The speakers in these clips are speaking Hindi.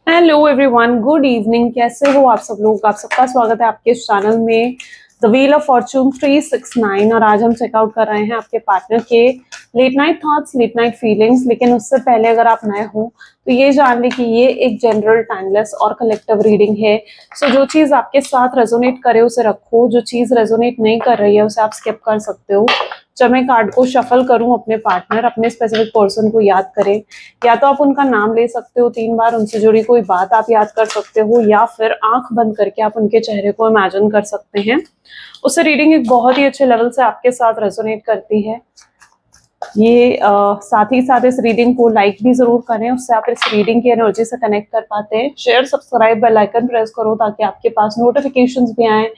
Hello everyone, good evening. कैसे हो आप सब लोग? आप सबका स्वागत है आपके इस चैनल में द व्हील ऑफ फॉर्चून 369। और आज हम चेकआउट कर रहे हैं आपके पार्टनर के late night thoughts, late night feelings. लेकिन उससे पहले अगर आप नए हो तो ये जान ले कि ये एक जनरल, टाइमलेस और कलेक्टिव रीडिंग है। सो जो चीज आपके साथ रेजोनेट करे उसे रखो, जो चीज रेजोनेट नहीं कर रही है उसे आप स्किप कर सकते हो। जब मैं कार्ड को शफल करूं, अपने पार्टनर, अपने स्पेसिफिक पर्सन को याद करें। या तो आप उनका नाम ले सकते हो 3 बार, उनसे जुड़ी कोई बात आप याद कर सकते हो, या फिर आंख बंद करके आप उनके चेहरे को इमेजिन कर सकते हैं। उससे रीडिंग एक बहुत ही अच्छे लेवल से आपके साथ रेजोनेट करती है। ये साथ ही साथ इस रीडिंग को लाइक भी जरूर करें, उससे आप इस रीडिंग की एनर्जी से कनेक्ट कर पाते हैं। Share, subscribe, bell icon press करो ताकि आपके पास नोटिफिकेशंस भी आए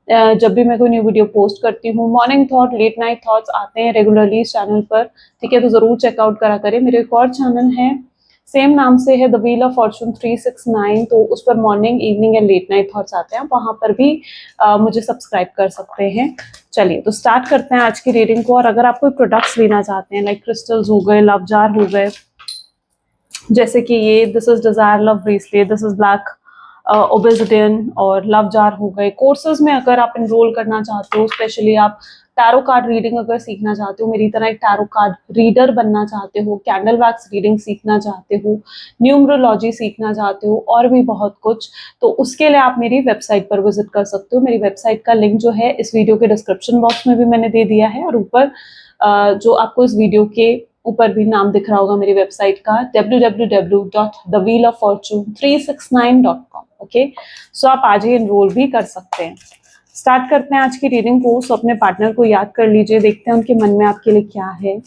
जब भी मैं कोई न्यू वीडियो पोस्ट करती हूँ। Morning thought, late night thoughts आते हैं रेगुलरली इस चैनल पर, ठीक है? तो जरूर चेकआउट करा करें। मेरे एक और चैनल है, सेम नाम से है, द व्हील ऑफ फॉर्चून 369। तो उस पर morning, evening and let night thoughts आते हैं, वहां पर भी मुझे सब्सक्राइब कर सकते हैं। चलिए तो स्टार्ट करते हैं आज की रीडिंग को। और अगर आप कोई प्रोडक्ट्स लेना चाहते हैं, लाइक क्रिस्टल्स हो गए, लव जार हो गए, जैसे कि ये this is desire love bracelet, this is black obsidian और लव जार हो गए। कोर्सेज में अगर आप एनरोल करना चाहते हो, स्पेशली आप टैरो कार्ड रीडिंग अगर सीखना चाहते हो, मेरी तरह एक टैरो कार्ड रीडर बनना चाहते हो, कैंडल वैक्स रीडिंग सीखना चाहते हो, न्यूमरोलॉजी सीखना चाहते हो और भी बहुत कुछ, तो उसके लिए आप मेरी वेबसाइट पर विजिट कर सकते हो। मेरी वेबसाइट का लिंक जो है इस वीडियो के डिस्क्रिप्शन बॉक्स में भी मैंने दे दिया है, और ऊपर जो आपको इस वीडियो के ऊपर भी नाम दिख रहा होगा मेरी वेबसाइट का, www.thewheeloffortune369.com। ओके, सो आप आज ही एनरोल भी कर सकते हैं। स्टार्ट करते हैं आज की रीडिंग को। सो अपने पार्टनर को याद कर लीजिए, देखते हैं उनके मन में आपके लिए क्या है,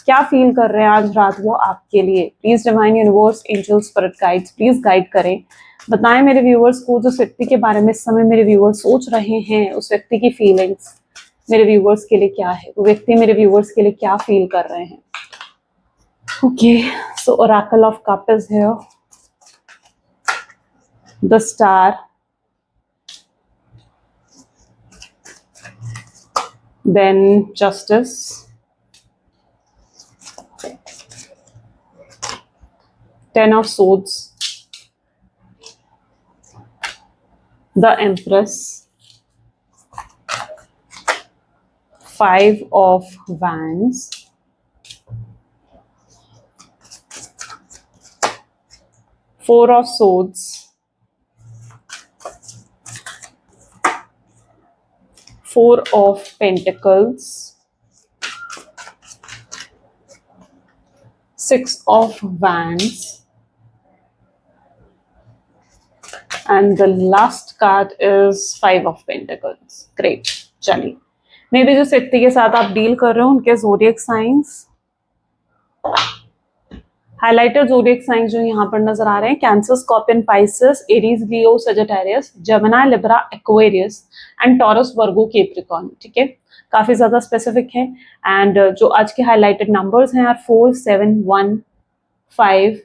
क्या फील कर रहे हैं आज रात वो आपके लिए। Please divine universe, angels, spirit guides please guide करें। बताएं मेरे व्यूअर्स को, जिस व्यक्ति के बारे में इस समय मेरे व्यूअर्स सोच रहे हैं, उस व्यक्ति की फीलिंग्स मेरे व्यूअर्स के लिए क्या है, वो व्यक्ति मेरे व्यूअर्स के लिए क्या फील कर रहे हैं। Okay, so Oracle of Cup is here, the Star, then Justice, Ten of Swords, the Empress, Five of Wands, Four of Swords, Four of Pentacles, Six of Wands, and the last card is Five of Pentacles. Great. चलिए, मे भी जिस व्यक्ति के साथ आप डील कर रहे हो उनके zodiac science, highlighted zodiac science जो यहाँ पर नजर आ रहे हैं, cancer, scorpion, Pisces, Aries, Leo, Sagittarius, Gemini, Libra, Aquarius and taurus, Virgo, Capricorn. ठीक है, काफी ज्यादा स्पेसिफिक है। एंड जो आज के हाइलाइटेड नंबर्स हैं 4, 7, 1, 5,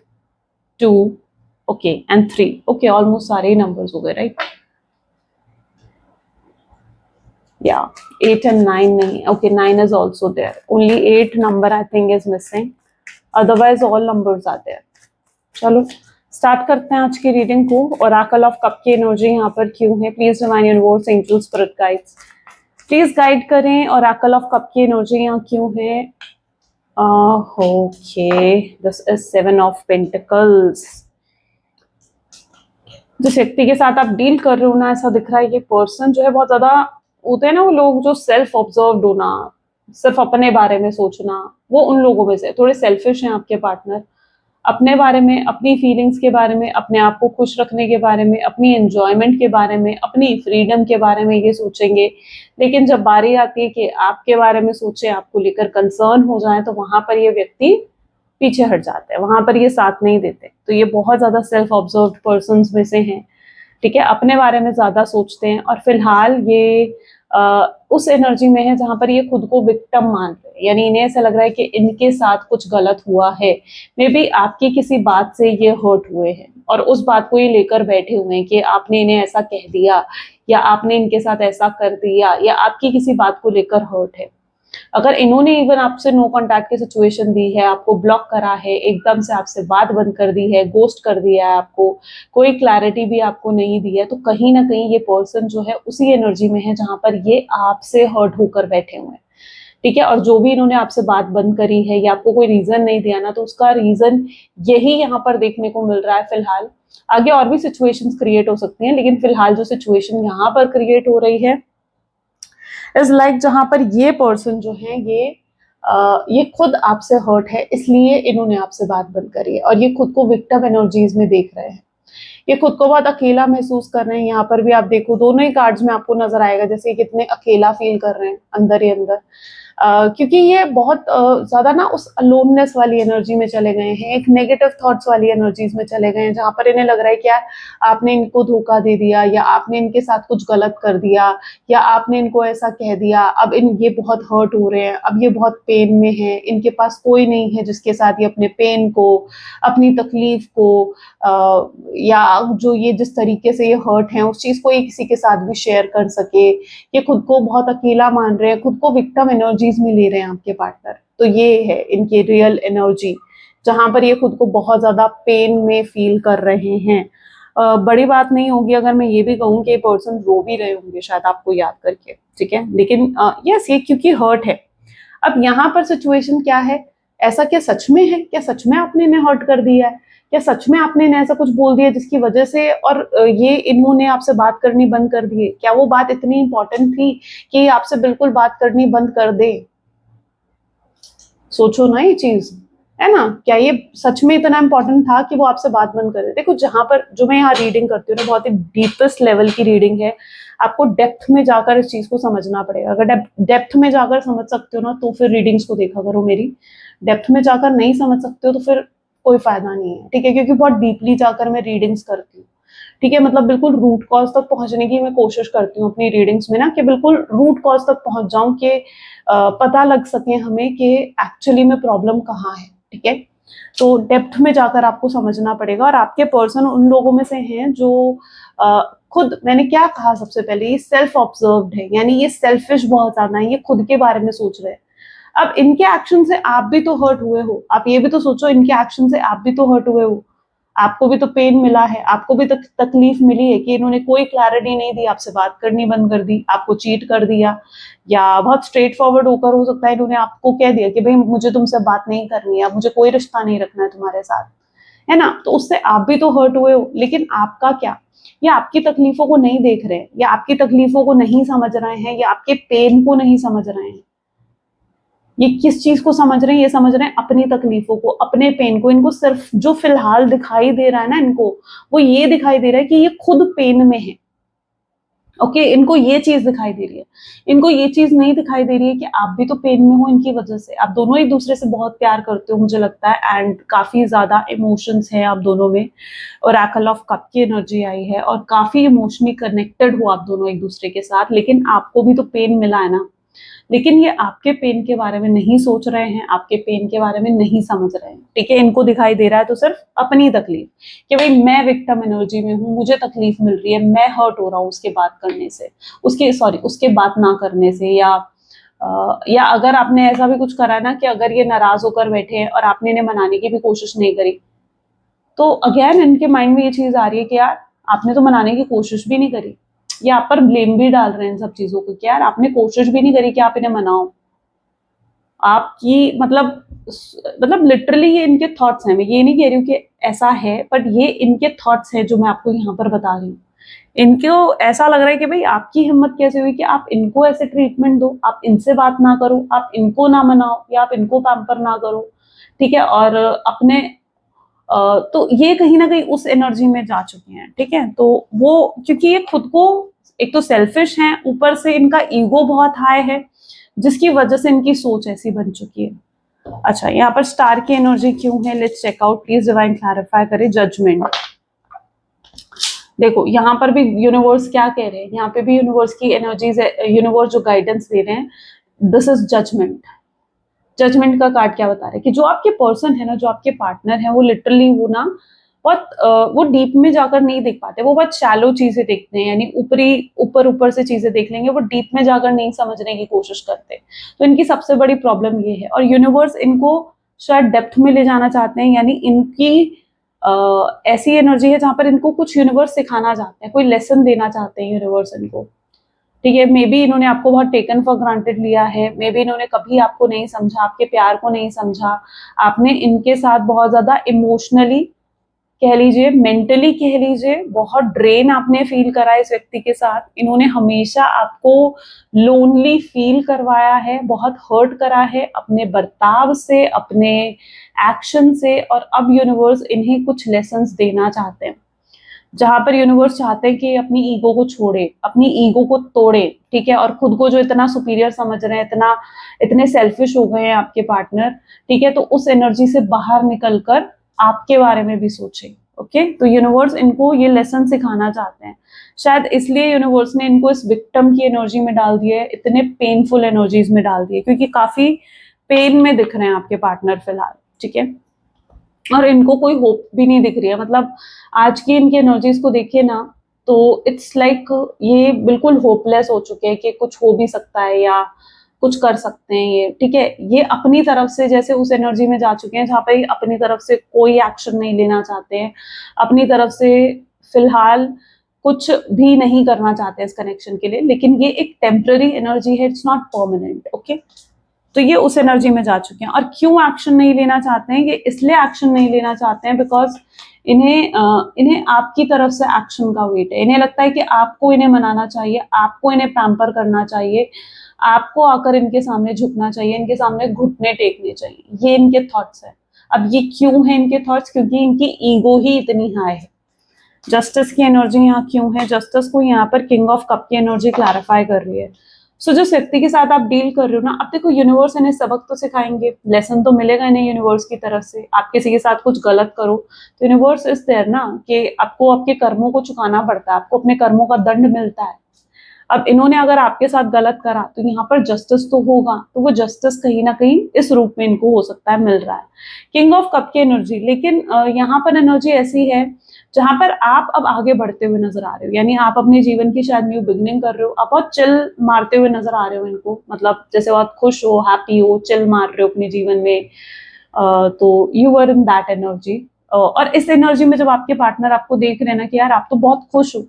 2, ओके एंड 3। ओके, ऑलमोस्ट सारे ही नंबर्स हो गए, राइट? या 8 and 9 नहीं, okay 9 is also there, only 8 number I think is missing, otherwise all numbers are there। चलो स्टार्ट करते हैं आज की रीडिंग को। ओरेकल ऑफ कप की एनर्जी यहाँ पर क्यों है? Please divine universe, angel, spirit guides please guide करें। ओरेकल ऑफ कप की एनर्जी यहाँ क्यों है? Okay, this is 7 of Pentacles। जिस व्यक्ति के साथ आप डील कर रहे हो ना, ऐसा दिख रहा है ये पर्सन जो है बहुत ज्यादा, होते हैं ना वो लोग जो सेल्फ ऑब्जर्व्ड होना, सिर्फ अपने बारे में सोचना, वो उन लोगों में से थोड़े सेल्फिश हैं आपके पार्टनर। अपने बारे में, अपनी फीलिंग्स के बारे में, अपने आप को खुश रखने के बारे में, अपनी एंजॉयमेंट के बारे में, अपनी फ्रीडम के बारे में ये सोचेंगे। लेकिन जब बारी आती है कि आपके बारे में सोचे, आपको लेकर कंसर्न हो जाए, तो वहां पर ये व्यक्ति पीछे हट जाते हैं, वहां पर ये साथ नहीं देते। तो ये बहुत ज्यादा सेल्फ ऑब्जर्व्ड पर्संस में से हैं, ठीक है? अपने बारे में ज्यादा सोचते हैं, और फिलहाल ये उस एनर्जी में है जहां पर ये खुद को विक्टिम मान रहे हैं, यानी इन्हें ऐसा लग रहा है कि इनके साथ कुछ गलत हुआ है। मे बी आपकी किसी बात से ये हर्ट हुए हैं और उस बात को ये लेकर बैठे हुए हैं कि आपने इन्हें ऐसा कह दिया, या आपने इनके साथ ऐसा कर दिया, या आपकी किसी बात को लेकर हर्ट है। अगर इन्होंने इवन आपसे नो कॉन्टैक्ट की सिचुएशन दी है, आपको ब्लॉक करा है, एकदम से आपसे बात बंद कर दी है, गोस्ट कर दिया है आपको, कोई क्लैरिटी भी आपको नहीं दी है, तो कहीं ना कहीं ये पर्सन जो है उसी एनर्जी में है जहां पर ये आपसे हर्ट होकर बैठे हुए हैं। ठीक है, और जो भी इन्होंने आपसे बात बंद करी है या आपको कोई रीजन नहीं दिया ना, तो उसका रीजन यही यहाँ पर देखने को मिल रहा है फिलहाल। आगे और भी सिचुएशंस क्रिएट हो सकती हैं, लेकिन फिलहाल जो सिचुएशन यहाँ पर क्रिएट हो रही है इज लाइक जहां पर ये पर्सन जो है ये खुद आपसे हर्ट है, इसलिए इन्होंने आपसे बात बंद करी है और ये खुद को विक्टिम एनर्जीज में देख रहे हैं। ये खुद को बहुत अकेला महसूस कर रहे हैं। यहाँ पर भी आप देखो दोनों ही कार्ड्स में आपको नजर आएगा जैसे ये कितने अकेला फील कर रहे हैं अंदर ही अंदर, क्योंकि ये बहुत ज्यादा ना उस अलोननेस वाली एनर्जी में चले गए हैं, एक नेगेटिव थॉट्स वाली एनर्जीज में चले गए हैं जहां पर इन्हें लग रहा है कि यार आपने इनको धोखा दे दिया या आपने इनके साथ कुछ गलत कर दिया या आपने इनको ऐसा कह दिया, अब ये बहुत हर्ट हो रहे हैं, अब ये बहुत पेन में है, इनके पास कोई नहीं है जिसके साथ ये अपने पेन को, अपनी तकलीफ को या जो ये जिस तरीके से ये हर्ट हैं उस चीज को ये किसी के साथ भी शेयर कर सके। ये खुद को बहुत अकेला मान रहे हैं, खुद को विक्टिम एनर्जीज में ले रहे हैं आपके पार्टनर। तो ये है इनकी रियल एनर्जी जहां पर ये खुद को बहुत ज्यादा पेन में फील कर रहे हैं। बड़ी बात नहीं होगी अगर मैं ये भी कहूँ कि पर्सन रो भी रहे होंगे शायद आपको याद करके, ठीक है, लेकिन यस ये क्योंकि हर्ट है। अब यहाँ पर सिचुएशन क्या है, ऐसा क्या सच में है, क्या सच में आपने इन्हें हर्ट कर दिया है, क्या सच में आपने इन्हें ऐसा कुछ बोल दिया जिसकी वजह से और ये इन्होंने आपसे बात करनी बंद कर दी है? क्या वो बात इतनी इंपॉर्टेंट थी कि आपसे बिल्कुल बात करनी बंद कर दे? सोचो ना ये चीज, है ना, क्या ये सच में इतना इंपॉर्टेंट था कि वो आपसे बात बंद करे? देखो जहां पर जो मैं यहाँ रीडिंग करती हूँ ना बहुत ही डीपेस्ट लेवल की रीडिंग है, आपको डेप्थ में जाकर इस चीज को समझना पड़ेगा। अगर डेप्थ में जाकर समझ सकते हो ना तो फिर रीडिंग्स को देखा करो मेरी, डेप्थ में जाकर नहीं समझ सकते हो तो फिर कोई फायदा नहीं है, ठीक है, क्योंकि बहुत डीपली जाकर मैं रीडिंग्स करती हूँ, ठीक है, मतलब बिल्कुल रूट कॉज तक पहुंचने की मैं कोशिश करती हूँ अपनी रीडिंग्स में ना, कि बिल्कुल रूट कॉज तक पहुंच जाऊं कि पता लग सके हमें कि एक्चुअली में प्रॉब्लम कहाँ है, ठीक है। तो डेप्थ में जाकर आपको समझना पड़ेगा और आपके पर्सन उन लोगों में से हैं जो खुद, मैंने क्या कहा सबसे पहले, ये सेल्फ ऑब्जर्व्ड है, यानी ये सेल्फिश बहुत ज्यादा है, ये खुद के बारे में सोच रहे हैं। अब इनके एक्शन से आप भी तो हर्ट हुए हो, आप ये भी तो सोचो इनके एक्शन से आप भी तो हर्ट हुए हो, आपको भी तो पेन मिला है, आपको भी तकलीफ मिली है कि इन्होंने कोई क्लैरिटी नहीं दी, आपसे बात करनी बंद कर दी, आपको चीट कर दिया, या बहुत स्ट्रेट फॉरवर्ड होकर हो सकता है इन्होंने आपको कह दिया कि भाई मुझे तुमसे बात नहीं करनी है, मुझे कोई रिश्ता नहीं रखना है तुम्हारे साथ, है ना। तो उससे आप भी तो हर्ट हुए हो, लेकिन आपका क्या, ये आपकी तकलीफों को नहीं देख रहे हैं, या आपकी तकलीफों को नहीं समझ रहे हैं, या आपके पेन को नहीं समझ रहे हैं। ये किस चीज को समझ रहे हैं, ये समझ रहे हैं अपनी तकलीफों को, अपने पेन को। इनको सिर्फ जो फिलहाल दिखाई दे रहा है ना इनको, वो ये दिखाई दे रहा है कि ये खुद पेन में है, ओके, इनको ये चीज दिखाई दे रही है, इनको ये चीज नहीं दिखाई दे रही है कि आप भी तो पेन में हो इनकी वजह से। आप दोनों एक दूसरे से बहुत प्यार करते हो मुझे लगता है, एंड काफी ज्यादा इमोशंस हैं आप दोनों में, और ओरेकल ऑफ कप की एनर्जी आई है और काफी इमोशनली कनेक्टेड हो आप दोनों एक दूसरे के साथ, लेकिन आपको भी तो पेन मिला है ना। लेकिन ये आपके पेन के बारे में नहीं सोच रहे हैं, आपके पेन के बारे में नहीं समझ रहे हैं, ठीक है। इनको दिखाई दे रहा है तो सिर्फ अपनी तकलीफ, कि भाई मैं विक्टिम एनर्जी में हूँ, मुझे तकलीफ मिल रही है, मैं हर्ट हो रहा हूँ उसके बात करने से, उसके बात ना करने से, या अगर आपने ऐसा भी कुछ करा ना कि अगर ये नाराज होकर बैठे हैं और आपने इन्हें मनाने की भी कोशिश नहीं करी, तो अगेन इनके माइंड में ये चीज आ रही है कि यार आपने तो मनाने की कोशिश भी नहीं करी, ये आप पर ब्लेम भी डाल रहे हैं इन सब चीजों को कि यार आपने कोशिश भी नहीं करी कि आप इन्हें मनाओ। आपकी मतलब लिटरली ये इनके थॉट्स हैं, मैं ये नहीं कह रही हूँ कि ऐसा है, बट ये इनके थॉट्स हैं जो मैं आपको यहाँ पर बता रही हूँ। इनको ऐसा लग रहा है कि भाई आपकी हिम्मत कैसे हुई कि आप इनको ऐसे ट्रीटमेंट दो, आप इनसे बात ना करो, आप इनको ना मनाओ, या आप इनको पैम्पर ना करो, ठीक है, और अपने तो ये कहीं ना कहीं उस एनर्जी में जा चुके हैं, ठीक है। तो वो क्योंकि ये खुद को एक तो सेल्फिश हैं, ऊपर से इनका ईगो बहुत हाई है, जिसकी वजह से इनकी सोच ऐसी बन चुकी है। अच्छा, यहाँ पर स्टार की एनर्जी क्यों है, let's check out, please divine clarify करे। जजमेंट, देखो यहाँ पर भी यूनिवर्स क्या कह रहे हैं, यहाँ पे भी यूनिवर्स की एनर्जीज, यूनिवर्स जो गाइडेंस दे रहे हैं, दिस इज जजमेंट। जजमेंट का कार्ड क्या बता रहा है कि जो आपके पर्सन है ना, जो आपके पार्टनर है, वो लिटरली वो ना वो डीप में जाकर नहीं देख पाते, वो बहुत शैलो चीजें देखते हैं, यानी ऊपर से चीजें देख लेंगे, वो डीप में जाकर नहीं समझने की कोशिश करते। तो इनकी सबसे बड़ी प्रॉब्लम ये है। और यूनिवर्स इनको शायद डेप्थ में ले जाना चाहते हैं, यानी इनकी ऐसी एनर्जी है जहां पर इनको कुछ यूनिवर्स सिखाना चाहते हैं, कोई लेसन देना चाहते हैं यूनिवर्स इनको। ठीक है, मे बी इन्होंने आपको बहुत टेकन फॉर ग्रांटेड लिया है, मे बी इन्होंने कभी आपको नहीं समझा, आपके प्यार को नहीं समझा, आपने इनके साथ बहुत ज्यादा इमोशनली कह लीजिए, मेंटली कह लीजिए, बहुत ड्रेन आपने फील करा इस व्यक्ति के साथ। इन्होंने हमेशा आपको लोनली फील करवाया है, बहुत हर्ट करा है अपने बर्ताव से, अपने एक्शन से, और अब यूनिवर्स इन्हें कुछ लेसन्स देना चाहते हैं, जहां पर यूनिवर्स चाहते हैं कि अपनी ईगो को छोड़े, अपनी ईगो को तोड़े, ठीक है, और खुद को जो इतना सुपीरियर समझ रहे हैं, इतने सेल्फिश हो गए हैं आपके पार्टनर, ठीक है, तो उस एनर्जी से बाहर निकलकर आपके बारे में भी सोचे। ओके, तो यूनिवर्स इनको ये लेसन सिखाना चाहते हैं। शायद इसलिए यूनिवर्स ने इनको इस विक्टिम की एनर्जी में डाल दिया है, इतने पेनफुल एनर्जीज में डाल दिए, क्योंकि काफी पेन में दिख रहे हैं आपके पार्टनर फिलहाल, ठीक है, और इनको कोई होप भी नहीं दिख रही है। मतलब आज की इनकी एनर्जीज को देखिए ना, तो इट्स लाइक ये बिल्कुल होपलेस हो चुके हैं कि कुछ हो भी सकता है या कुछ कर सकते हैं ये, ठीक है। ये अपनी तरफ से जैसे उस एनर्जी में जा चुके हैं जहां पर ये अपनी तरफ से कोई एक्शन नहीं लेना चाहते हैं, अपनी तरफ से फिलहाल कुछ भी नहीं करना चाहते इस कनेक्शन के लिए, लेकिन ये एक टेम्पररी एनर्जी है, इट्स नॉट परमानेंट। ओके, तो ये उस एनर्जी में जा चुके हैं। और क्यों एक्शन नहीं लेना चाहते हैं, ये इसलिए एक्शन नहीं लेना चाहते हैं बिकॉज इन्हें आपकी तरफ से एक्शन का वेट है। इन्हें लगता है कि आपको इन्हें मनाना चाहिए, आपको इन्हें पैम्पर करना चाहिए, आपको आकर इनके सामने झुकना चाहिए, इनके सामने घुटने टेकने चाहिए। ये इनके थॉट्स है। अब ये क्यों है इनके थॉट्स, क्योंकि इनकी ईगो ही इतनी हाई है। जस्टिस की एनर्जी यहाँ क्यों है, जस्टिस को यहाँ पर किंग ऑफ कप की एनर्जी क्लैरिफाई कर रही है। सो जिस व्यक्ति के साथ आप डील कर रहे हो ना, अब देखो यूनिवर्स इन्हें सबक तो सिखाएंगे, लेसन तो मिलेगा इन्हें यूनिवर्स की तरफ से। आप किसी के साथ कुछ गलत करो तो यूनिवर्स इज देयर ना, कि आपको आपके कर्मों को चुकाना पड़ता है, आपको अपने कर्मों का दंड मिलता है। अब इन्होंने अगर आपके साथ गलत करा तो यहाँ पर जस्टिस तो होगा, तो वो जस्टिस कहीं ना कहीं इस रूप में इनको हो सकता है मिल रहा है, किंग ऑफ कप की एनर्जी। लेकिन यहाँ पर एनर्जी ऐसी है जहां पर आप अब आगे बढ़ते हुए नजर आ रहे हो, यानी आप अपने जीवन की शायद न्यू बिगनिंग कर रहे हो, आप बहुत चिल मारते हुए नजर आ रहे हो इनको, मतलब जैसे बहुत खुश हो, हैप्पी हो, चिल मार रहे हो अपने जीवन में। तो you are in that energy. और इस एनर्जी में जब आपके पार्टनर आपको देख रहे हैं ना कि यार आप तो बहुत खुश हो,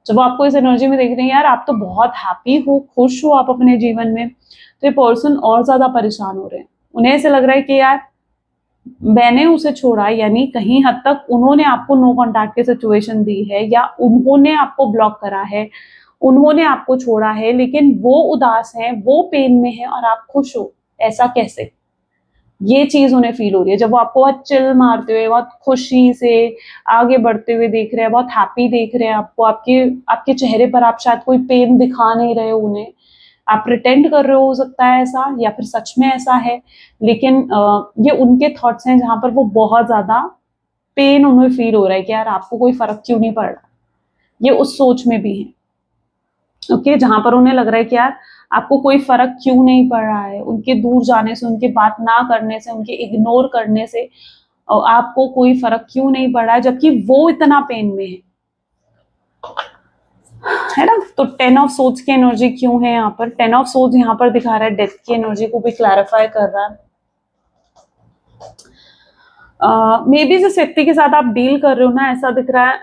जब वो आपको इस एनर्जी में देख रहे हैं यार आप तो बहुत हैप्पी हो, खुश हो आप अपने जीवन में, तो ये पर्सन और ज्यादा परेशान हो रहे हैं। उन्हें ऐसे लग रहा है कि यार मैंने उसे छोड़ा, यानी कहीं हद तक उन्होंने आपको नो कॉन्टैक्ट की सिचुएशन दी है, या उन्होंने आपको ब्लॉक करा है, उन्होंने आपको छोड़ा है, लेकिन वो उदास है, वो पेन में है और आप खुश हो। ऐसा कैसे? ये चीज उन्हें फील हो रही है जब वो आपको बहुत चिल मारते हुए, बहुत खुशी से आगे बढ़ते हुए देख रहे हैं, बहुत हैप्पी देख रहे हैं आपको, आपके आपके चेहरे पर आप शायद कोई पेन दिखा नहीं रहे हो उन्हें, आप प्रिटेंड कर रहे हो सकता है ऐसा, या फिर सच में ऐसा है। लेकिन ये उनके थॉट्स हैं जहां पर वो बहुत ज्यादा पेन उन्हें फील हो रहा है कि यार आपको कोई फर्क क्यों नहीं पड़ रहा। ये उस सोच में भी है, ओके, जहां पर उन्हें लग रहा है कि यार आपको कोई फर्क क्यों नहीं पड़ रहा है, उनके दूर जाने से, उनके बात ना करने से, उनके इग्नोर करने से आपको कोई फर्क क्यों नहीं पड़ रहा है, जबकि वो इतना पेन में है ना। तो 10 ऑफ सोर्ड्स की एनर्जी क्यों है यहाँ पर, 10 ऑफ सोर्ड्स यहाँ पर दिखा रहा है, डेथ की एनर्जी को भी क्लैरिफाई कर रहा है। मे बी जिस व्यक्ति के साथ आप डील कर रहे हो ना, ऐसा दिख रहा है,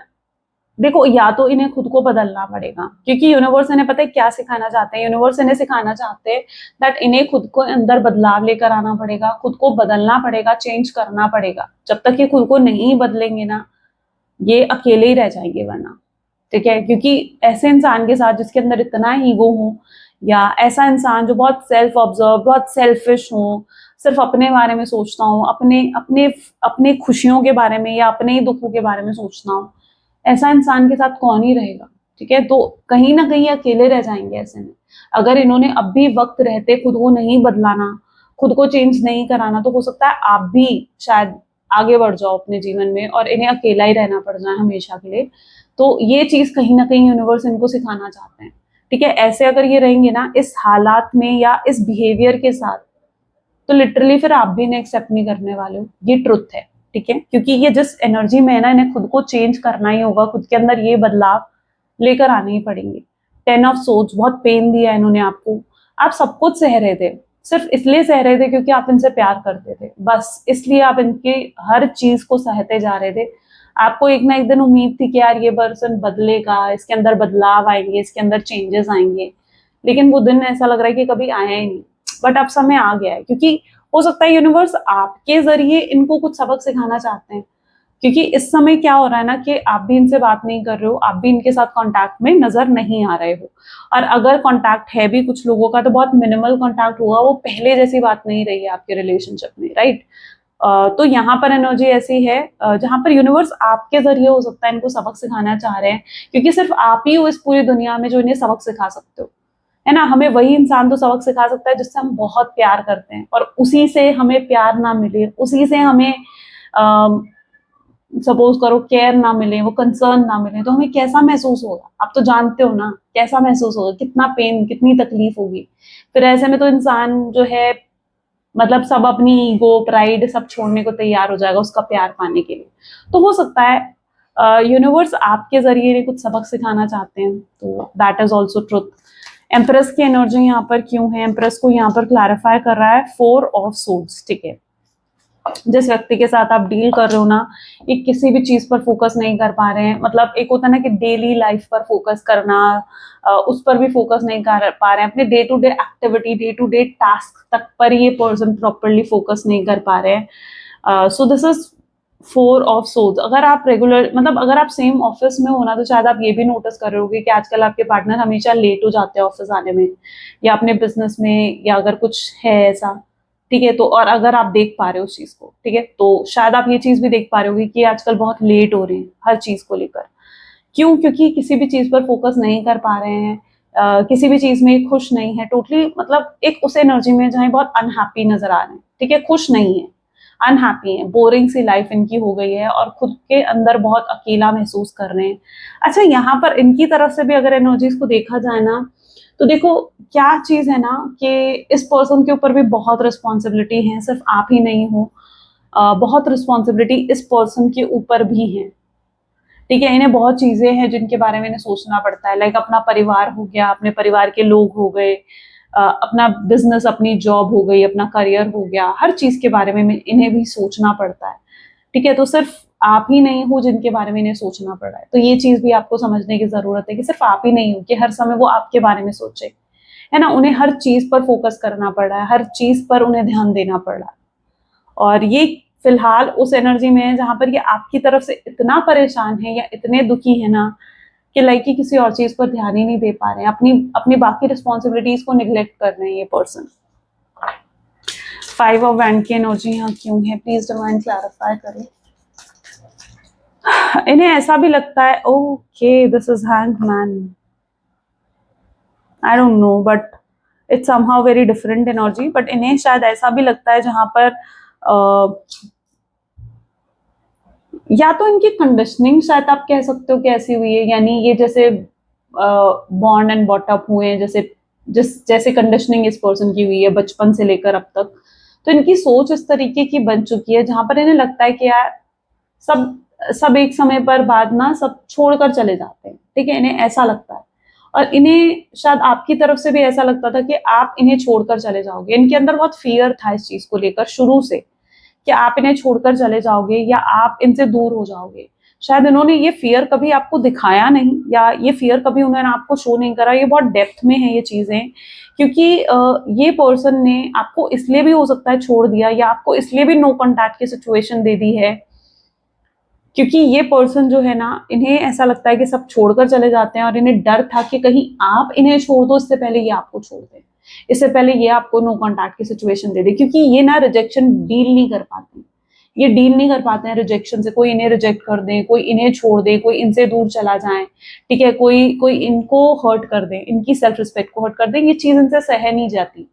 देखो या तो इन्हें खुद को बदलना पड़ेगा, क्योंकि यूनिवर्स इन्हें पता है क्या सिखाना चाहते हैं, यूनिवर्स इन्हें सिखाना चाहते हैं दैट इन्हें खुद को अंदर बदलाव लेकर आना पड़ेगा, खुद को बदलना पड़ेगा, चेंज करना पड़ेगा। जब तक ये खुद को नहीं बदलेंगे ना, ये अकेले ही रह जाएंगे वरना, ठीक है। क्योंकि ऐसे इंसान के साथ जिसके अंदर इतना ईगो हो, या ऐसा इंसान जो बहुत सेल्फ ऑब्जर्व, बहुत सेल्फिश हो, सिर्फ अपने बारे में सोचता हूँ, अपने अपने अपने खुशियों के बारे में या अपने ही दुखों के बारे में सोचना हो, ऐसा इंसान के साथ कौन ही रहेगा, ठीक है। तो कहीं ना कहीं अकेले रह जाएंगे ऐसे में। अगर इन्होंने अब भी वक्त रहते खुद को नहीं बदलाना, खुद को चेंज नहीं कराना, तो हो सकता है आप भी शायद आगे बढ़ जाओ अपने जीवन में और इन्हें अकेला ही रहना पड़ जाए हमेशा के लिए। तो ये चीज कहीं ना कहीं यूनिवर्स इनको सिखाना चाहते हैं, ठीक है। ऐसे अगर ये रहेंगे ना इस हालात में या इस बिहेवियर के साथ, तो लिटरली फिर आप भी इन्हें एक्सेप्ट नहीं करने वाले हो, ये ट्रुथ है। ठीक है, क्योंकि ये जिस एनर्जी में है ना, इन्हें खुद को चेंज करना ही होगा, खुद के अंदर ये बदलाव लेकर आने ही पड़ेंगे। 10 ऑफ सोर्ड्स, बहुत पेन दिया है इन्होंने आपको, आप सब कुछ सह रहे थे, सिर्फ इसलिए सह रहे थे क्योंकि आप इनसे प्यार करते थे, बस इसलिए आप इनके हर चीज को सहते जा रहे थे। आपको एक ना एक दिन उम्मीद थी कि यार ये पर्सन बदलेगा, इसके अंदर बदलाव आएंगे, इसके अंदर चेंजेस आएंगे, लेकिन वो दिन ऐसा लग रहा है कि कभी आया ही नहीं। बट अब समय आ गया है, क्योंकि हो सकता है यूनिवर्स आपके जरिए इनको कुछ सबक सिखाना चाहते हैं, क्योंकि इस समय क्या हो रहा है ना कि आप भी इनसे बात नहीं कर रहे हो, आप भी इनके साथ कांटेक्ट में नजर नहीं आ रहे हो, और अगर कांटेक्ट है भी कुछ लोगों का तो बहुत मिनिमल कांटेक्ट हुआ, वो पहले जैसी बात नहीं रही है आपके रिलेशनशिप में, राइट। तो यहाँ पर एनर्जी ऐसी है जहां पर यूनिवर्स आपके जरिए हो सकता है इनको सबक सिखाना चाह रहे हैं, क्योंकि सिर्फ आप ही हो इस पूरी दुनिया में जो इन्हें सबक सिखा सकते हो, है ना। हमें वही इंसान तो सबक सिखा सकता है जिससे हम बहुत प्यार करते हैं, और उसी से हमें प्यार ना मिले, उसी से हमें सपोज करो केयर ना मिले, वो कंसर्न ना मिले, तो हमें कैसा महसूस होगा, आप तो जानते हो ना कैसा महसूस होगा, कितना पेन, कितनी तकलीफ होगी। फिर ऐसे में तो इंसान जो है मतलब सब अपनी ईगो, प्राइड सब छोड़ने को तैयार हो जाएगा उसका प्यार पाने के लिए। तो हो सकता है यूनिवर्स आपके जरिए कुछ सबक सिखाना चाहते हैं, तो that is also truth. Empress की एनर्जी यहाँ पर क्यों है, एम्प्रेस को यहाँ पर क्लैरिफाई कर रहा है 4 ऑफ सोर्ड्स, ठीक है। जिस व्यक्ति के साथ आप डील कर रहे हो ना, ये किसी भी चीज पर फोकस नहीं कर पा रहे हैं, मतलब एक होता है ना कि डेली लाइफ पर फोकस करना, उस पर भी फोकस नहीं कर पा रहे हैं, अपने day to day activity, day to day task तक पर ये पर्सन प्रॉपरली फोकस नहीं कर पा रहे हैं। So this is 4 of swords. अगर आप रेगुलर, मतलब अगर आप सेम ऑफिस में हो ना, तो शायद आप ये भी नोटिस कर रहे होगे कि आजकल आपके पार्टनर हमेशा लेट हो जाते हैं ऑफिस आने में, या अपने बिजनेस में, या अगर कुछ है ऐसा, ठीक है। तो और अगर आप देख पा रहे हो उस चीज को, ठीक है, तो शायद आप ये चीज भी देख पा रहे होगे कि आजकल बहुत लेट हो रहे हैं हर चीज को लेकर। क्यों? क्योंकि किसी भी चीज पर फोकस नहीं कर पा रहे हैं, किसी भी चीज में खुश नहीं है टोटली, मतलब एक उस एनर्जी में जहाँ बहुत अनहैप्पी नजर आ रहे हैं, ठीक है, खुश नहीं है, अनहैप्पी है, बोरिंग सी लाइफ इनकी हो गई है, और खुद के अंदर बहुत अकेला महसूस कर रहे हैं। अच्छा, यहाँ पर इनकी तरफ से भी अगर एनर्जीज को देखा जाए ना, तो देखो क्या चीज है ना कि इस पर्सन के ऊपर भी बहुत रिस्पॉन्सिबिलिटी है, सिर्फ आप ही नहीं हो, बहुत रिस्पॉन्सिबिलिटी इस पर्सन के ऊपर भी है, ठीक है। इन्हें बहुत चीजें हैं जिनके बारे में इन्हें सोचना पड़ता है, लाइक अपना परिवार हो गया, अपने परिवार के लोग हो गए, अपना बिजनेस, अपनी जॉब हो गई, अपना करियर हो गया, हर चीज के बारे में इन्हें भी सोचना पड़ता है, ठीक है। तो सिर्फ आप ही नहीं हो जिनके बारे में इन्हें सोचना पड़ रहा है, तो ये चीज भी आपको समझने की जरूरत है कि सिर्फ आप ही नहीं हो कि हर समय वो आपके बारे में सोचे, है ना। उन्हें हर चीज पर फोकस करना पड़ रहा है, हर चीज पर उन्हें ध्यान देना पड़ रहा है, और ये फिलहाल उस एनर्जी में है जहां पर ये आपकी तरफ से इतना परेशान है या इतने दुखी है ना कि लाइक कि किसी और चीज पर ध्यान ही नहीं दे पा रहे हैं, अपनी अपनी बाकी रिस्पॉन्सिबिलिटीज को निग्लेक्ट कर रहे हैं ये पर्सन। 5 ऑफ वैंड की एनर्जी यहाँ क्यों है, प्लीज डिवाइन क्लैरिफाई करें। इन्हें ऐसा भी लगता है, okay this is hangman, I don't know but it's somehow very different energy, but इन्हें शायद ऐसा भी लगता है जहां पर या तो इनकी कंडीशनिंग शायद आप कह सकते हो कि ऐसी हुई है, यानी ये जैसे बॉर्न एंड बॉट अप हुए हैं, जैसे कंडीशनिंग इस पर्सन की हुई है बचपन से लेकर अब तक, तो इनकी सोच इस तरीके की बन चुकी है जहां पर इन्हें लगता है कि यार सब सब एक समय पर बाद ना सब छोड़कर चले जाते हैं, ठीक है, इन्हें ऐसा लगता है। और इन्हें शायद आपकी तरफ से भी ऐसा लगता था कि आप इन्हें छोड़कर चले जाओगे, इनके अंदर बहुत फियर था इस चीज को लेकर शुरू से, कि आप इन्हें छोड़कर चले जाओगे या आप इनसे दूर हो जाओगे। शायद इन्होंने ये फियर कभी आपको दिखाया नहीं, या ये फियर कभी उन्होंने आपको शो नहीं करा, ये बहुत डेप्थ में है ये चीजें, क्योंकि ये पर्सन ने आपको इसलिए भी हो सकता है छोड़ दिया, या आपको इसलिए भी नो कॉन्टैक्ट की सिचुएशन दे दी है, क्योंकि ये पर्सन जो है ना, इन्हें ऐसा लगता है कि सब छोड़कर चले जाते हैं, और इन्हें डर था कि कहीं आप इन्हें छोड़ दो इससे पहले ये आपको छोड़ दें, इससे पहले ये आपको नो कॉन्टैक्ट की सिचुएशन दे दे, क्योंकि ये ना रिजेक्शन डील नहीं कर पाते, ये डील नहीं कर पाते हैं रिजेक्शन से, कोई इन्हें रिजेक्ट कर दे, कोई इन्हें छोड़ दे, कोई इनसे दूर चला जाए, ठीक है, कोई कोई इनको हर्ट कर दे, इनकी सेल्फ रिस्पेक्ट को हर्ट कर दे, ये चीज इनसे सह नहीं जाती।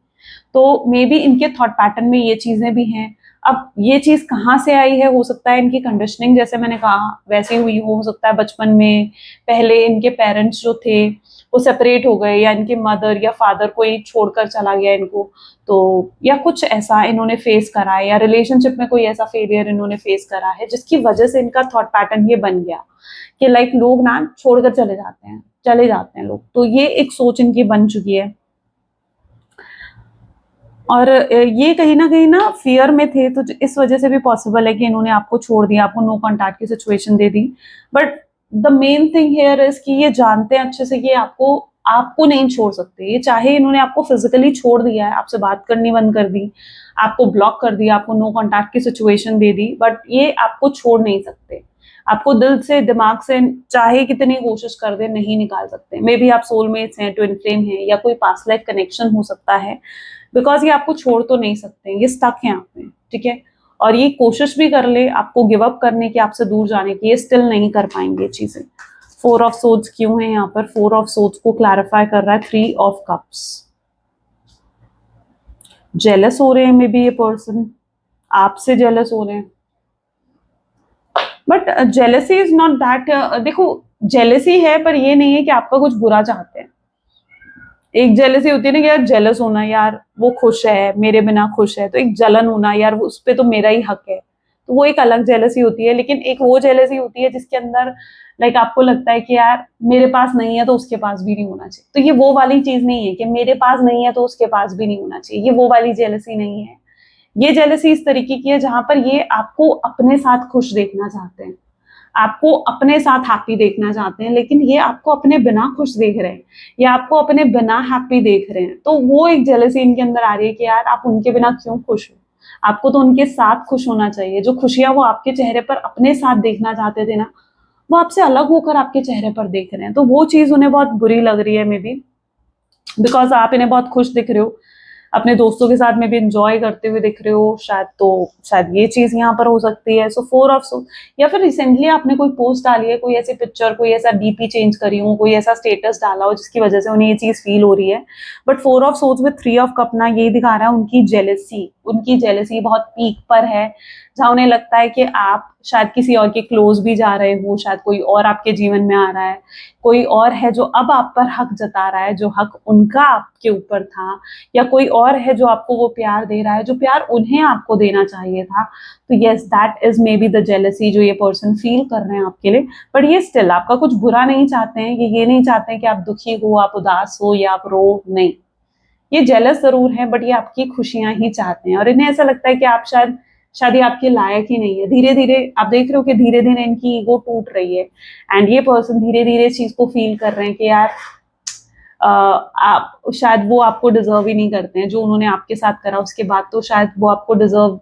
तो मे बी इनके थॉट पैटर्न में ये चीजें भी हैं। अब ये चीज कहाँ से आई है, हो सकता है इनकी कंडीशनिंग जैसे मैंने कहा वैसे हुई हो सकता है बचपन में, पहले इनके पेरेंट्स जो थे वो सेपरेट हो गए, या इनके मदर या फादर कोई छोड़कर चला गया इनको, तो या कुछ ऐसा इन्होंने फेस करा है, या रिलेशनशिप में कोई ऐसा फेलियर इन्होंने फेस करा है जिसकी वजह से इनका थॉट पैटर्न ये बन गया कि लाइक लोग ना छोड़कर चले जाते हैं लोग। तो ये एक सोच इनकी बन चुकी है, और ये कहीं ना फियर में थे, तो इस वजह से भी पॉसिबल है कि इन्होंने आपको छोड़ दिया, आपको नो कॉन्टैक्ट की situation they the. But the main thing here is कि ये जानते हैं अच्छे से कि आपको नहीं छोड़ सकते। ये चाहे इन्होंने आपको फिजिकली छोड़ दिया है, आपसे बात करनी बंद कर दी, आपको ब्लॉक कर दिया, आपको नो कॉन्टैक्ट की सिचुएशन दे दी, बट ये आपको छोड़ नहीं सकते। आपको दिल से, दिमाग से चाहे कितनी कोशिश कर दे, नहीं निकाल सकते। मे बी आप सोलमेट्स हैं, ट्विन फ्लेम हैं, या कोई पास्ट लाइफ कनेक्शन हो सकता है, बिकॉज ये आपको छोड़ तो नहीं सकते, ये स्टक हैं आप में, ठीक है। और ये कोशिश भी कर ले आपको गिव अप करने की, आपसे दूर जाने की, ये स्टिल नहीं कर पाएंगे चीजें। 4 ऑफ सोर्ड्स क्यों है यहाँ पर? 4 ऑफ सोर्ड्स को क्लैरिफाई कर रहा है 3 ऑफ कप्स। जेलस हो रहे हैं मे बी ये पर्सन, आपसे जेलस हो रहे हैं, but jealousy is not that. देखो, जेलसी है पर ये नहीं है कि आपका कुछ बुरा चाहते हैं। एक जेलसी होती है ना कि यार जेलस होना, यार वो खुश है मेरे बिना खुश है, तो एक जलन होना, यार उस पे तो मेरा ही हक है, तो वो एक अलग जेलसी होती है। लेकिन एक वो जेलसी होती है जिसके अंदर लाइक आपको लगता है कि यार मेरे पास नहीं है तो उसके पास भी नहीं होना चाहिए। तो ये वो वाली चीज नहीं है कि मेरे पास नहीं है तो उसके पास भी नहीं होना चाहिए, ये वो वाली जेलसी नहीं है। ये जेलसी इस तरीके की है जहां पर ये आपको अपने साथ खुश देखना चाहते हैं, आपको अपने साथ हैप्पी देखना चाहते हैं, लेकिन ये आपको अपने बिना खुश देख रहे हैं, या आपको अपने बिना हैप्पी देख रहे हैं। तो वो एक जेलसी इनके अंदर आ रही है कि यार आप उनके बिना क्यों खुश हो, आपको तो उनके साथ खुश होना चाहिए। जो खुशियां वो आपके चेहरे पर अपने साथ देखना चाहते थे ना, वो आपसे अलग होकर आपके चेहरे पर देख रहे हैं। तो वो चीज उन्हें बहुत बुरी लग रही है मे बी, बिकॉज आप इन्हें बहुत खुश दिख रहे हो, अपने दोस्तों के साथ में भी इंजॉय करते हुए दिख रहे हो शायद, तो शायद ये चीज यहाँ पर हो सकती है। सो 4 ऑफ सोर्ड्स, या फिर रिसेंटली आपने कोई पोस्ट डाली है, कोई ऐसी पिक्चर, कोई ऐसा डीपी चेंज करी हो, कोई ऐसा स्टेटस डाला हो जिसकी वजह से उन्हें ये चीज फील हो रही है। But 4 of swords with 3 of cup ना यही दिखा रहा है उनकी जेलसी बहुत पीक पर है, जहां उन्हें लगता है कि आप शायद किसी और के क्लोज भी जा रहे हो, शायद कोई और आपके जीवन में आ रहा है, कोई और है जो अब आप पर हक जता रहा है, जो हक उनका आपके ऊपर था, या कोई और है जो आपको वो प्यार दे रहा है जो प्यार उन्हें आपको देना चाहिए था। तो yes, that is may be the jealousy जो ये पर्सन फील कर रहे हैं आपके लिए। बट ये स्टिल आपका कुछ बुरा नहीं चाहते हैं, ये नहीं चाहते हैं कि आप दुखी हो, आप उदास हो, या आप रो, नहीं। ये जेलस जरूर है, बट ये आपकी खुशियां ही चाहते हैं, और इन्हें ऐसा लगता है कि आप शायद ये आपके लायक ही नहीं है। धीरे धीरे आप देख रहे हो कि धीरे धीरे इनकी ईगो टूट रही है, एंड ये पर्सन धीरे धीरे इस चीज को फील कर रहे हैं कि यार आप शायद वो आपको डिजर्व ही नहीं करते हैं, जो उन्होंने आपके साथ करा उसके बाद तो शायद वो आपको डिजर्व,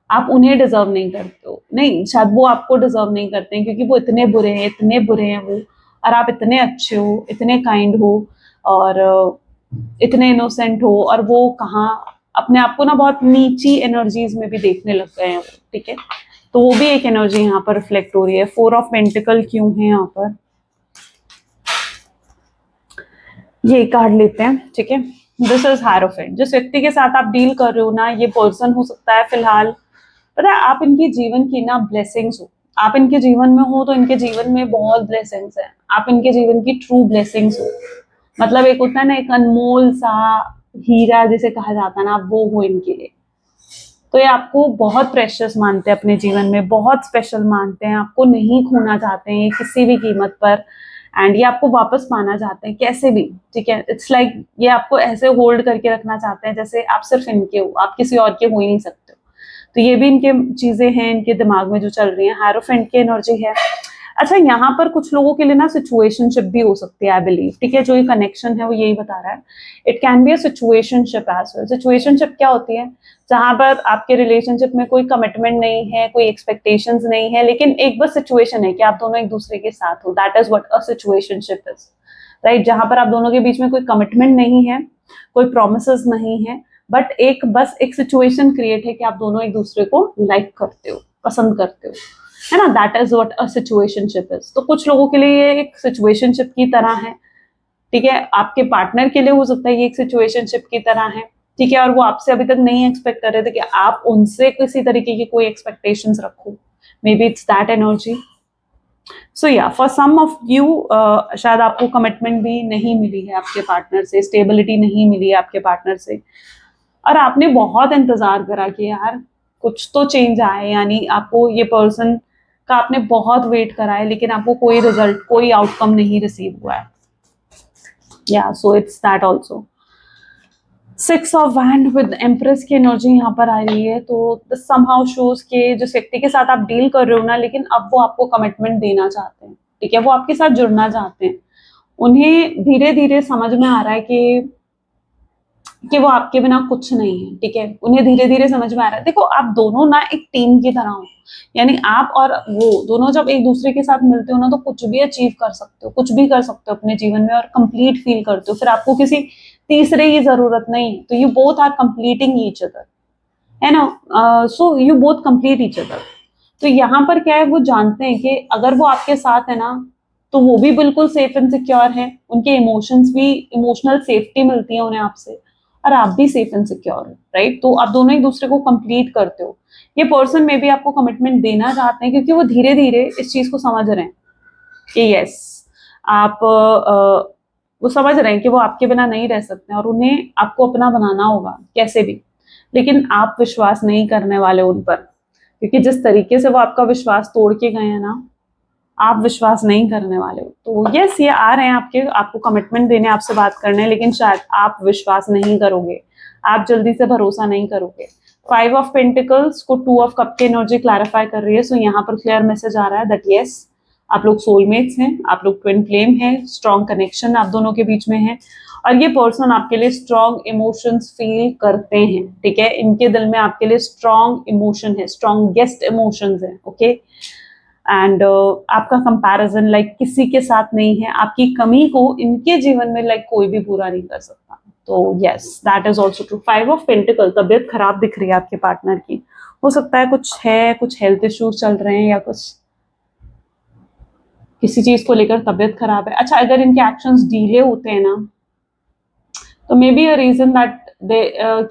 आप उन्हें डिजर्व नहीं करते हो, नहीं, शायद वो आपको डिजर्व नहीं करते हैं, क्योंकि वो इतने बुरे हैं वो, और आप इतने अच्छे हो, इतने काइंड हो, और इतने इनोसेंट हो, और वो कहाँ अपने आप को ना बहुत नीची एनर्जीज में भी देखने लग गए हैं वो, ठीक है। तो वो भी एक एनर्जी यहाँ पर रिफ्लेक्ट हो रही है। 4 ऑफ पेंटिकल क्यों है यहाँ पर, ये कार्ड लेते हैं, ठीक है। This is hierophant. जिस व्यक्ति के साथ आप डील कर रहे हो ना, ये पर्सन हो सकता है फिलहाल, पता है आप इनके जीवन की ना ब्लेसिंग्स हो, आप इनके जीवन में हो तो इनके जीवन में बहुत ब्लेसिंग्स हैं, आप इनके जीवन की ट्रू ब्लेसिंग्स हो। मतलब एक होता है ना, एक अनमोल सा हीरा जिसे कहा जाता है ना, आप वो हो इनके लिए। तो ये आपको बहुत प्रेशियस मानते हैं, अपने जीवन में बहुत स्पेशल मानते हैं, आपको नहीं खोना चाहते हैं किसी भी कीमत पर, एंड ये आपको वापस पाना चाहते हैं कैसे भी, ठीक है। इट्स लाइक ये आपको ऐसे होल्ड करके रखना चाहते हैं जैसे आप सिर्फ इनके हो, आप किसी और के हो ही नहीं सकते हो। तो ये भी इनके चीजें हैं इनके दिमाग में जो चल रही हैं। हायरोफेंट की एनर्जी है। अच्छा, यहाँ पर कुछ लोगों के लिए ना सिचुएशनशिप भी हो सकती है, आई बिलीव, ठीक है। जो ये कनेक्शन है वो यही बता रहा है, it can be a situationship as well. Situationship क्या होती है? जहां पर आपके रिलेशनशिप में कोई कमिटमेंट नहीं है, कोई एक्सपेक्टेशंस नहीं है, लेकिन एक बस सिचुएशन है कि आप दोनों एक दूसरे के साथ हो। That is what a situationship is, right. जहां पर आप दोनों के बीच में कोई कमिटमेंट नहीं है, कोई प्रोमिसेस नहीं है, बट बस एक सिचुएशन क्रिएट है कि आप दोनों एक दूसरे को लाइक करते हो, पसंद करते हो, है ना। That is what a situationship is. तो कुछ लोगों के लिए ये एक सिचुएशनशिप की तरह है, ठीक है। आपके पार्टनर के लिए हो सकता है ये एक सिचुएशनशिप की तरह है, ठीक है। और वो आपसे अभी तक नहीं एक्सपेक्ट कर रहे थे कि आप उनसे किसी तरीके की कोई एक्सपेक्टेशंस रखो। Maybe it's that energy. So yeah for some of you शायद आपको कमिटमेंट भी नहीं मिली है आपके पार्टनर से, स्टेबिलिटी नहीं मिली है आपके पार्टनर से, और आपने बहुत इंतजार करा कि यार कुछ तो चेंज आए, यानी आपको ये पर्सन का आपने बहुत वेट करा है लेकिन आपको कोई रिजल्ट, कोई आउटकम नहीं रिसीव हुआ है। या so it's that also. 6 of wand with empress की एनर्जी यहाँ पर आ रही है, तो दिस समहाउ शोज के जिस व्यक्ति के साथ आप डील कर रहे हो ना, लेकिन अब वो आपको कमिटमेंट देना चाहते हैं, ठीक है, वो आपके साथ जुड़ना चाहते हैं। उन्हें धीरे धीरे समझ में आ रहा है कि वो आपके बिना कुछ नहीं है, ठीक है, उन्हें धीरे धीरे समझ में आ रहा है। देखो आप दोनों ना एक टीम की तरह हो, यानी आप और वो दोनों जब एक दूसरे के साथ मिलते हो ना, तो कुछ भी अचीव कर सकते हो, कुछ भी कर सकते हो अपने जीवन में, और कंप्लीट फील करते हो, फिर आपको किसी तीसरे की जरूरत नहीं है। तो you both are completing each other, है ना। So you both complete each other. तो यहाँ पर क्या है, वो जानते हैं कि अगर वो आपके साथ है ना, तो वो भी बिल्कुल सेफ एंड सिक्योर है, उनके इमोशंस भी, इमोशनल सेफ्टी मिलती है उन्हें आपसे, और आप भी सेफ एंड सिक्योर है, राइट। तो आप दोनों एक दूसरे को कंप्लीट करते हो। ये पर्सन में भी आपको कमिटमेंट देना चाहते हैं, क्योंकि वो धीरे धीरे इस चीज को समझ रहे हैं कि यस, आप वो समझ रहे हैं कि वो आपके बिना नहीं रह सकते हैं, और उन्हें आपको अपना बनाना होगा कैसे भी। लेकिन आप विश्वास नहीं करने वाले उन पर, क्योंकि जिस तरीके से वो आपका विश्वास तोड़ के गए हैं ना, आप विश्वास नहीं करने वाले हो। तो यस, ये आ रहे हैं आपको कमिटमेंट देने, आपसे बात करने, लेकिन शायद आप विश्वास नहीं करोगे, आप जल्दी से भरोसा नहीं करोगे। 5 ऑफ पेंटिकल्स को 2 ऑफ कप की एनर्जी क्लैरिफाई कर रही है। सो यहाँ पर क्लियर मैसेज आ रहा है दैट यस, आप लोग सोलमेट्स हैं, आप लोग ट्विन फ्लेम हैं, स्ट्रॉन्ग कनेक्शन आप दोनों के बीच में है, और ये पर्सन आपके लिए स्ट्रॉन्ग इमोशंस फील करते हैं, ठीक है, इनके दिल में आपके लिए स्ट्रॉन्ग इमोशन है, स्ट्रॉन्गेस्ट इमोशंस है, ओके। एंड आपका कंपैरिजन लाइक किसी के साथ नहीं है, आपकी कमी को इनके जीवन में लाइक कोई भी पूरा नहीं कर सकता। तो yes, that is also true. 5 of pentacle, तबीयत खराब दिख रही है आपके पार्टनर की, हो सकता है कुछ हेल्थ इश्यूज चल रहे हैं, या कुछ किसी चीज को लेकर तबीयत खराब है। अच्छा, अगर इनके एक्शंस डीले होते हैं ना, तो maybe a reason that they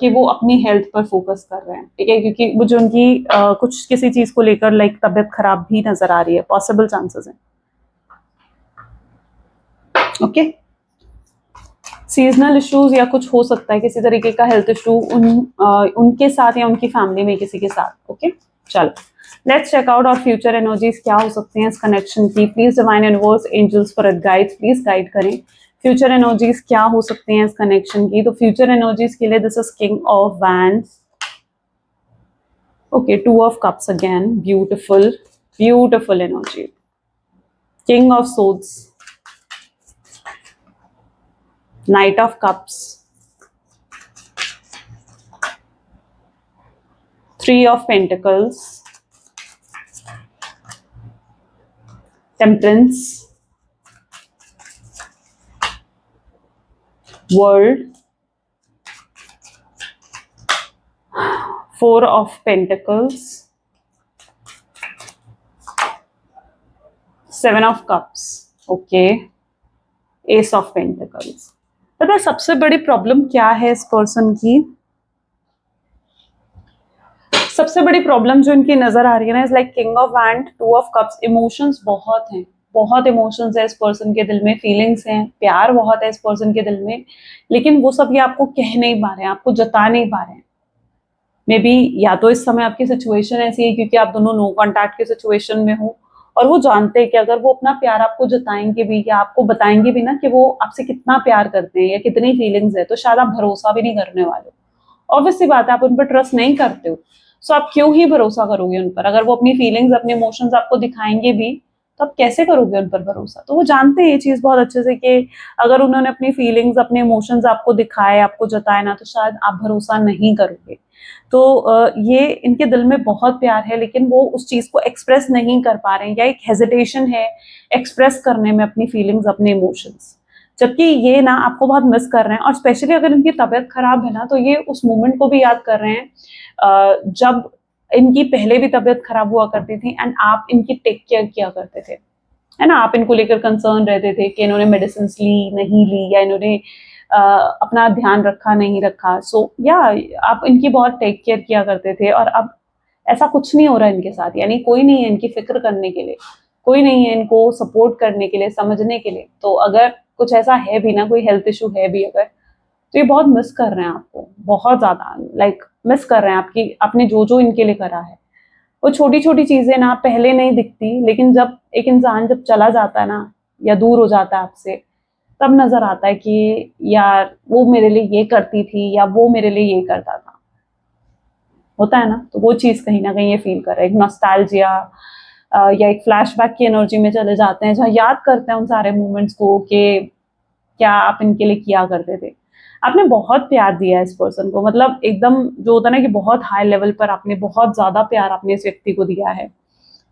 कि वो अपनी हेल्थ पर फोकस कर रहे हैं, ठीक है, क्योंकि वो जो उनकी कुछ किसी चीज को लेकर लाइक तबीयत खराब भी नजर आ रही है, पॉसिबल चांसेस हैं, ओके। सीजनल इश्यूज या कुछ हो सकता है, किसी तरीके का हेल्थ इशू उनके साथ या उनकी फैमिली में किसी के साथ, ओके। चलो लेट्स चेक आउट और फ्यूचर एनर्जीज क्या हो सकती हैं इस कनेक्शन की। Please divine universe angels for guides, please guide करें फ्यूचर एनर्जीज क्या हो सकती हैं इस कनेक्शन की। तो फ्यूचर एनर्जीज के लिए this is king of wands, okay, 2 of cups again, beautiful beautiful energy, king of swords, night of cups, 3 of pentacles, temperance, world, 4 of pentacles, 7 of cups, okay, S of pentacles. पता सबसे बड़ी प्रॉब्लम क्या है इस पर्सन की, सबसे बड़ी प्रॉब्लम जो इनकी नजर आ रही है ना, is like king of wand, 2 of cups. Emotions बहुत हैं, बहुत इमोशंस है इस पर्सन के दिल में, फीलिंग्स हैं, प्यार बहुत है इस पर्सन के दिल में, लेकिन वो सब ये आपको कह नहीं पा रहे हैं, आपको जता नहीं पा रहे हैं। मे बी या तो इस समय आपकी सिचुएशन ऐसी है क्योंकि आप दोनों नो कॉन्टैक्ट की सिचुएशन में हो, और वो जानते हैं कि अगर वो अपना प्यार आपको जताएंगे भी, या आपको बताएंगे भी ना कि वो आपसे कितना प्यार करते हैं या कितनी फीलिंग्स है, तो शायद आप भरोसा भी नहीं करने वाले। ऑब्वियसली बात है, आप उन पर ट्रस्ट नहीं करते हो, सो आप क्यों ही भरोसा करोगे उन पर। अगर वो अपनी फीलिंग्स, अपने इमोशंस आपको दिखाएंगे भी, तो आप कैसे करोगे उन पर भरोसा। तो वो जानते हैं ये चीज बहुत अच्छे से कि अगर उन्होंने अपनी फीलिंग्स, अपने इमोशंस आपको दिखाए, आपको जताए ना, तो शायद आप भरोसा नहीं करोगे। तो ये इनके दिल में बहुत प्यार है, लेकिन वो उस चीज को एक्सप्रेस नहीं कर पा रहे हैं, या एक हेजिटेशन है एक्सप्रेस करने में अपनी फीलिंग्स, अपने इमोशंस, जबकि ये ना आपको बहुत मिस कर रहे हैं। और स्पेशली अगर इनकी तबीयत खराब है ना, तो ये उस मोमेंट को भी याद कर रहे हैं जब इनकी पहले भी तबीयत खराब हुआ करती थी, एंड आप इनकी टेक केयर किया करते थे, है ना, आप इनको लेकर कंसर्न रहते थे कि इन्होंने मेडिसिन ली नहीं ली, या इन्होंने अपना ध्यान रखा नहीं रखा। सो या आप इनकी बहुत टेक केयर किया करते थे, और अब ऐसा कुछ नहीं हो रहा है इनके साथ, यानी कोई नहीं है इनकी फिक्र करने के लिए, कोई नहीं है इनको सपोर्ट करने के लिए, समझने के लिए। तो अगर कुछ ऐसा है भी ना, कोई हेल्थ इशू है भी अगर, तो ये बहुत मिस कर रहे हैं आपको, बहुत ज्यादा लाइक मिस कर रहे हैं आपकी, आपने जो जो इनके लिए करा है। वो छोटी छोटी चीजें ना पहले नहीं दिखती, लेकिन जब एक इंसान जब चला जाता है ना, या दूर हो जाता है आपसे, तब नजर आता है कि यार वो मेरे लिए ये करती थी, या वो मेरे लिए ये करता था। होता है ना, तो वो चीज कहीं ना कहीं ये फील कर रहे हैं, एक नॉस्टैल्जिया या एक फ्लैशबैक की एनर्जी में चले जाते हैं, जहाँ याद करते हैं उन सारे मोमेंट्स को कि क्या आप इनके लिए किया करते थे। आपने बहुत प्यार दिया है इस पर्सन को, मतलब एकदम जो होता है ना कि बहुत हाई लेवल पर आपने बहुत ज्यादा प्यार अपने इस व्यक्ति को दिया है।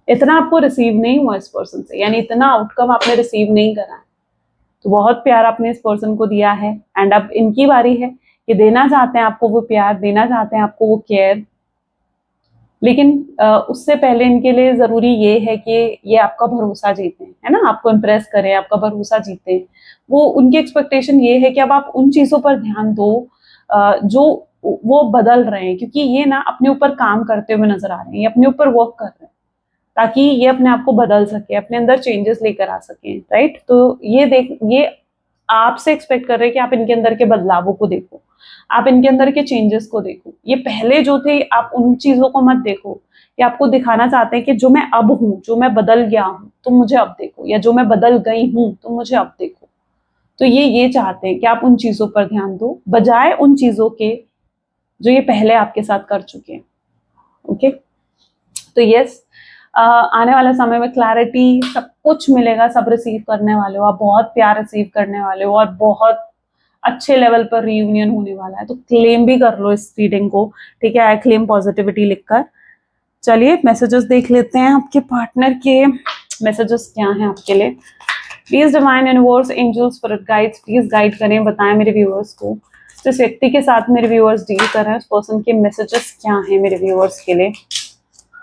इतना आपको रिसीव नहीं हुआ इस पर्सन से, यानी इतना आउटकम आपने रिसीव नहीं करा है। तो बहुत प्यार आपने इस पर्सन को दिया है, एंड अब इनकी बारी है कि देना चाहते हैं आपको वो प्यार, देना चाहते हैं आपको वो केयर। लेकिन उससे पहले इनके लिए जरूरी ये है कि ये आपका भरोसा जीते, है ना, आपको इम्प्रेस करें, आपका भरोसा जीते। वो उनकी एक्सपेक्टेशन ये है कि अब आप उन चीजों पर ध्यान दो जो वो बदल रहे हैं, क्योंकि ये ना अपने ऊपर काम करते हुए नजर आ रहे हैं, ये अपने ऊपर वर्क कर रहे हैं, ताकि ये अपने आप को बदल सके, अपने अंदर चेंजेस लेकर आ सके, राइट। तो ये आपसे एक्सपेक्ट कर रहे हैं कि आप इनके अंदर के बदलावों को देखो, आप इनके अंदर के चेंजेस को देखो। ये पहले जो थे आप उन चीजों को मत देखो। ये आपको दिखाना चाहते हैं कि जो मैं अब हूं, जो मैं बदल गया हूं, तुम मुझे अब देखो, या जो मैं बदल गई हूं, तुम मुझे अब देखो। तो ये चाहते हैं कि आप उन चीजों पर ध्यान दो, बजाय उन चीजों के जो ये पहले आपके साथ कर चुके हैं। ओके, तो यस, आने वाले समय में क्लैरिटी सब कुछ मिलेगा, सब रिसीव करने वाले हो आप, बहुत प्यार रिसीव करने वाले हो, और बहुत अच्छे लेवल पर रीयूनियन होने वाला है। तो क्लेम भी कर लो इस रीडिंग को, ठीक है, आई क्लेम पॉजिटिविटी लिखकर। चलिए मैसेजेस देख लेते हैं, आपके पार्टनर के मैसेजेस क्या हैं आपके लिए। Please divine universe, angels, spirit guides, please guide करें, बताएं मेरे व्यूअर्स को, जिस व्यक्ति के साथ मेरे व्यूअर्स डील कर रहे हैं उस पर्सन के मैसेजेस क्या हैं मेरे व्यूअर्स के लिए।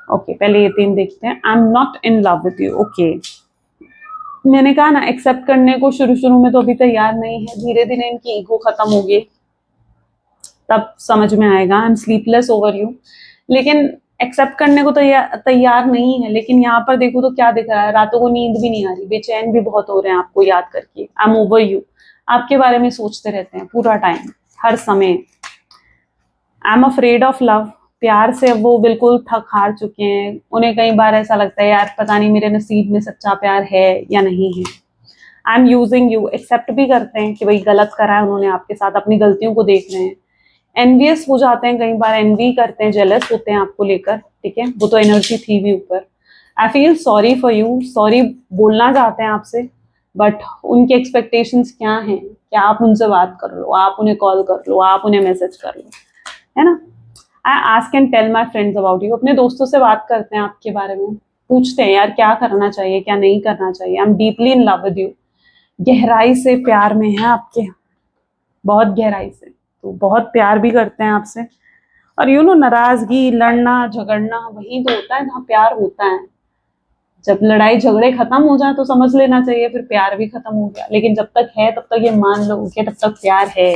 ओके, पहले ये 3 देखते हैं। I am not in love with you. Okay, मैंने कहा ना, एक्सेप्ट करने को शुरू शुरू में तो अभी तैयार नहीं है, धीरे धीरे इनकी ईगो खत्म होगी, तब समझ में आएगा। I am sleepless over you, लेकिन एक्सेप्ट करने को तैयार नहीं है। लेकिन यहाँ पर देखो तो क्या दिख रहा है, रातों को नींद भी नहीं आ रही, बेचैन भी बहुत हो रहे हैं आपको याद करके। आई एम ओवर यू, आपके बारे में सोचते रहते हैं पूरा टाइम, हर समय। I am afraid of love, प्यार से वो बिल्कुल थक हार चुके हैं। उन्हें कई बार ऐसा लगता है यार पता नहीं मेरे नसीब में सच्चा प्यार है या नहीं है। I am using you, accept भी करते हैं कि भाई गलत करा है उन्होंने आपके साथ, अपनी गलतियों को देख रहे हैं। एनवियस हो जाते हैं, कई बार एनवी करते हैं, जेलस होते हैं आपको लेकर, ठीक है, वो तो एनर्जी थी भी ऊपर। I feel sorry for you, sorry बोलना चाहते हैं आपसे, बट उनके एक्सपेक्टेशंस क्या हैं, क्या आप उनसे बात कर लो, आप उन्हें कॉल कर लो, आप उन्हें मैसेज कर लो, है ना। I ask and tell my friends about you, अपने दोस्तों से बात करते हैं आपके बारे में, पूछते हैं यार क्या करना चाहिए, क्या नहीं करना चाहिए। I am deeply in love with you, गहराई से प्यार में है आपके, बहुत गहराई से, तो बहुत प्यार भी करते हैं आपसे। और नाराजगी, लड़ना झगड़ना वही तो होता है जहाँ प्यार होता है। जब लड़ाई झगड़े खत्म हो जाए तो समझ लेना चाहिए फिर प्यार भी खत्म हो गया, लेकिन जब तक है तब तक ये मान लो कि तब तक प्यार है,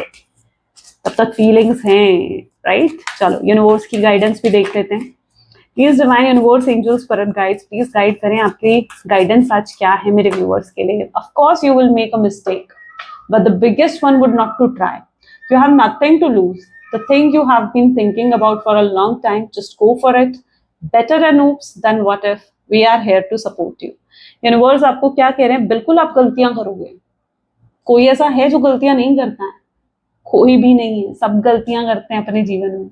तब तक फीलिंग्स हैं, राइट। चलो यूनिवर्स की गाइडेंस भी देख लेते हैं। Please divine universe, angels, spirit guides, please guide करें, आपकी गाइडेंस आज क्या है मेरे व्यूअर्स के लिए। Of course you will make a mistake, but the biggest one would not to try. You have nothing to lose. The thing you have been thinking about for a long time, just go for it. Better an oops than what if. We are here to support you. Universe आपको क्या कह रहे हैं, बिल्कुल आप गलतियां करोगे। कोई ऐसा है जो गलतियां नहीं करता है? कोई भी नहीं है, सब गलतियां करते हैं अपने जीवन में,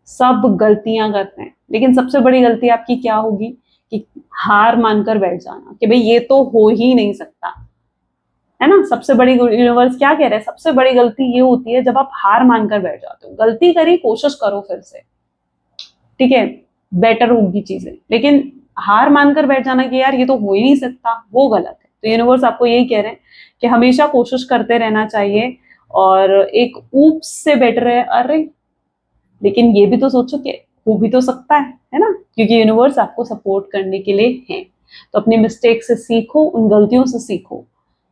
सब गलतियां करते हैं। लेकिन सबसे बड़ी गलती आपकी क्या होगी कि हार मानकर बैठ जाना कि भाई ये तो हो ही नहीं सकता, है ना। सबसे बड़ी, यूनिवर्स क्या कह रहे हैं, सबसे बड़ी गलती ये होती है जब आप हार मानकर बैठ जाते हो। गलती करी, कोशिश करो फिर से, ठीक है, बेटर होगी चीजें। लेकिन हार मानकर बैठ जाना कि यार ये तो हो ही नहीं सकता, वो गलत है। तो यूनिवर्स आपको यही कह रहे हैं कि हमेशा कोशिश करते रहना चाहिए, और एक ऊप्स से बेटर है अरे, लेकिन ये भी तो सोचो कि हो भी तो सकता है ना, क्योंकि यूनिवर्स आपको सपोर्ट करने के लिए है। तो अपनी मिस्टेक से सीखो, उन गलतियों से सीखो,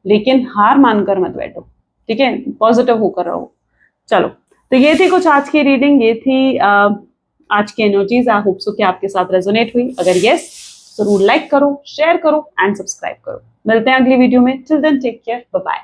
लेकिन हार मानकर मत बैठो, ठीक है, पॉजिटिव होकर रहो। चलो, तो ये थी कुछ आज की रीडिंग, ये थी आज की एनर्जीज। आई होप सो कि आपके साथ रेजोनेट हुई। अगर यस, जरूर लाइक करो, शेयर करो एंड सब्सक्राइब करो। मिलते हैं अगली वीडियो में। Till then take care, bye bye.